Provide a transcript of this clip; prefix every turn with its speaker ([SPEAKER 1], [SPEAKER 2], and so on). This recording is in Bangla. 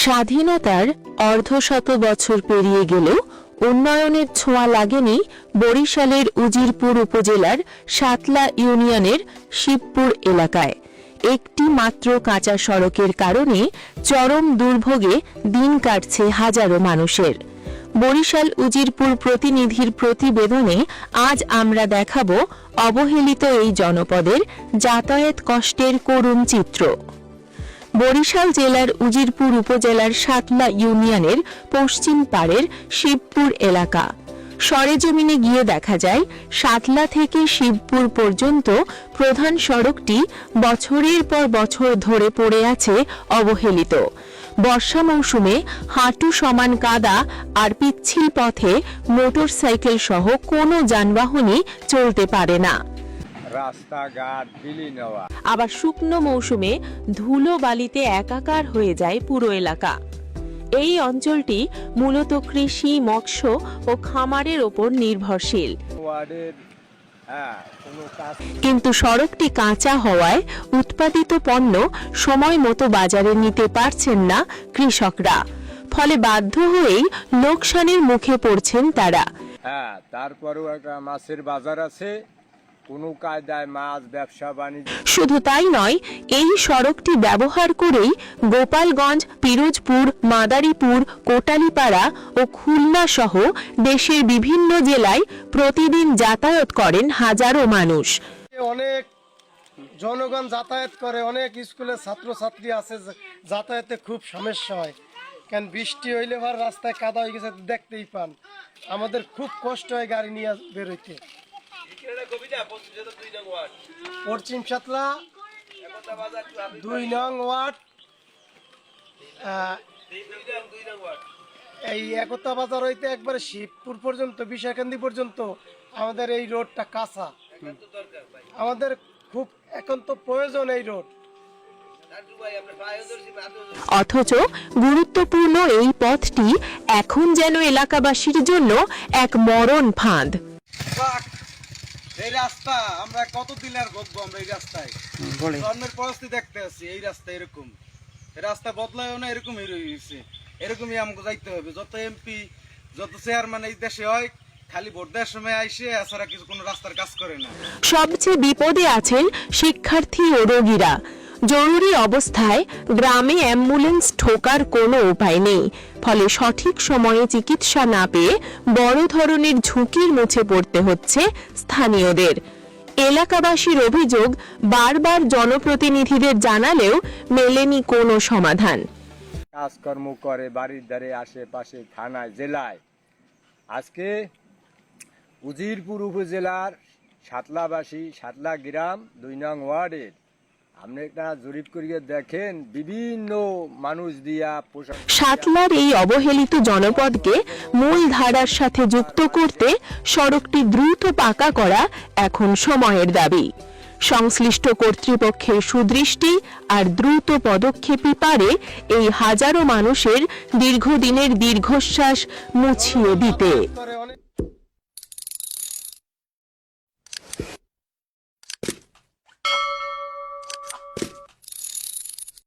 [SPEAKER 1] স্বাধীনতার অর্ধশত বছর পেরিয়ে গেলেও উন্নয়নের ছোঁয়া লাগেনি বরিশালের উজিরপুর উপজেলার সাতলা ইউনিয়নের শিবপুর এলাকায়। একটি মাত্র কাঁচা সড়কের কারণে চরম দুর্ভোগে দিন কাটছে হাজারো মানুষের। বরিশাল উজিরপুর প্রতিনিধির প্রতিবেদনে আজ আমরা দেখাবো অবহেলিত এই জনপদের যাতায়াত কষ্টের করুণ চিত্র। বরিশাল জেলার উজিরপুর উপজেলার সাতলা ইউনিয়নের পশ্চিম পাড়ের শিবপুর এলাকা। সরেজমিনে গিয়ে দেখা যায় সাতলা থেকে শিবপুর পর্যন্ত প্রধান সড়কটি বছরের পর বছর ধরে পড়ে আছে অবহেলিত। বর্ষা মৌসুমে হাঁটু সমান কাদা আর পিচ্ছিল পথে মোটরসাইকেল সহ কোনো যানবাহনই চলতে পারে না।
[SPEAKER 2] রাস্তাঘাট বিলীন হওয়া,
[SPEAKER 1] আবার শুকনো মৌসুমে ধুলো বালিতে একাকার হয়ে যায় পুরো এলাকা। এই অঞ্চলটি মূলত কৃষি, মৎস্য ও খামারের ওপর নির্ভরশীল। কিন্তু সড়কটি কাঁচা হওয়ায় উৎপাদিত পণ্য সময় মতো বাজারে নিতে পারছেন না কৃষকরা, ফলে বাধ্য হয়েই লোকসানের মুখে পড়ছেন তারা।
[SPEAKER 2] তারপরেও একটা মাছের বাজার আছে, কোনো কায়দায় মাছ ব্যবসা বাণিজ্য।
[SPEAKER 1] শুধু তাই নয়, এই সড়কটি ব্যবহার করেই গোপালগঞ্জ, পিরোজপুর, মাদারীপুর, কোটালীপাড়া ও খুলনা সহ দেশের বিভিন্ন জেলায় প্রতিদিন যাতায়াত করেন হাজারো মানুষ।
[SPEAKER 3] অনেক জনগণ যাতায়াত করে, অনেক স্কুলের ছাত্রছাত্রী আছে, যাতায়াতে খুব সমস্যা হয়। কারণ বৃষ্টি হইলে ভার রাস্তায় কাদা হয়ে গেছে, দেখতেই পান। আমাদের খুব কষ্ট হয় গাড়ি নিয়ে বেরোইতে। পশ্চিম সাতলা 2 নং ওয়ার্ড, এই একতা বাজার হইতে একবারে শিবপুর পর্যন্ত, বিশাখান্দি পর্যন্ত আমাদের এই রোডটা কাঁচা। আমাদের খুব এখন তো প্রয়োজন এই রোড।
[SPEAKER 1] অথচ গুরুত্বপূর্ণ এই পথটি এখন যেন এলাকাবাসীর জন্য এক মরণ ফাঁদ।
[SPEAKER 4] এই রাস্তা আমরা কতদিন আর ভোগবো? আমরা এই রাস্তায় জন্মের পরিস্থিতি দেখতে আছি। এই রাস্তা এরকম, এই রাস্তা বদলায়ও না, এরকমই রয়েছে। এরকমই আমাকে যাইতে হবে। যত এমপি, যত চেয়ারম্যান এই দেশে হয়, খালি ভোট দেওয়ার সময় আইসে, এছাড়া কিছু কোনো রাস্তার কাজ করে না।
[SPEAKER 1] সবচেয়ে বিপদে আছেন শিক্ষার্থী ও রোগীরা। জরুরি অবস্থায় গ্রামে অ্যাম্বুলেন্স ঢোকার কোনো উপায় নেই, ফলে সঠিক সময়ে চিকিৎসা না পেয়ে বড় ধরনের ঝুঁকির মুখে পড়তে হচ্ছে স্থানীয়দের। এলাকাবাসীর অভিযোগ, বারবার জনপ্রতিনিধিদের জানালেও মেলেনি কোনো সমাধান।
[SPEAKER 2] কাজকর্ম করে বাড়ির ধারে, আশেপাশে, থানায়, জেলায়। আজকে উজিরপুর উপজেলার সাতলাবাসী, সাতলা গ্রাম 2 নং ওয়ার্ডের আপনি একটা জরিপ করিয়ে দেখেন, বিভিন্ন মানুষ দিয়া পোশাক।
[SPEAKER 1] সাতলার এই অবহেলিত জনপদকে মূল ধারার সাথে যুক্ত করতে সড়কটি দ্রুত পাকা করা এখন সময়ের দাবি। সংশ্লিষ্ট কর্তৃপক্ষের সুদৃষ্টি আর দ্রুত পদক্ষেপই পারে এই হাজারো মানুষের দীর্ঘদিনের দীর্ঘশ্বাস মুছিয়ে দিতে।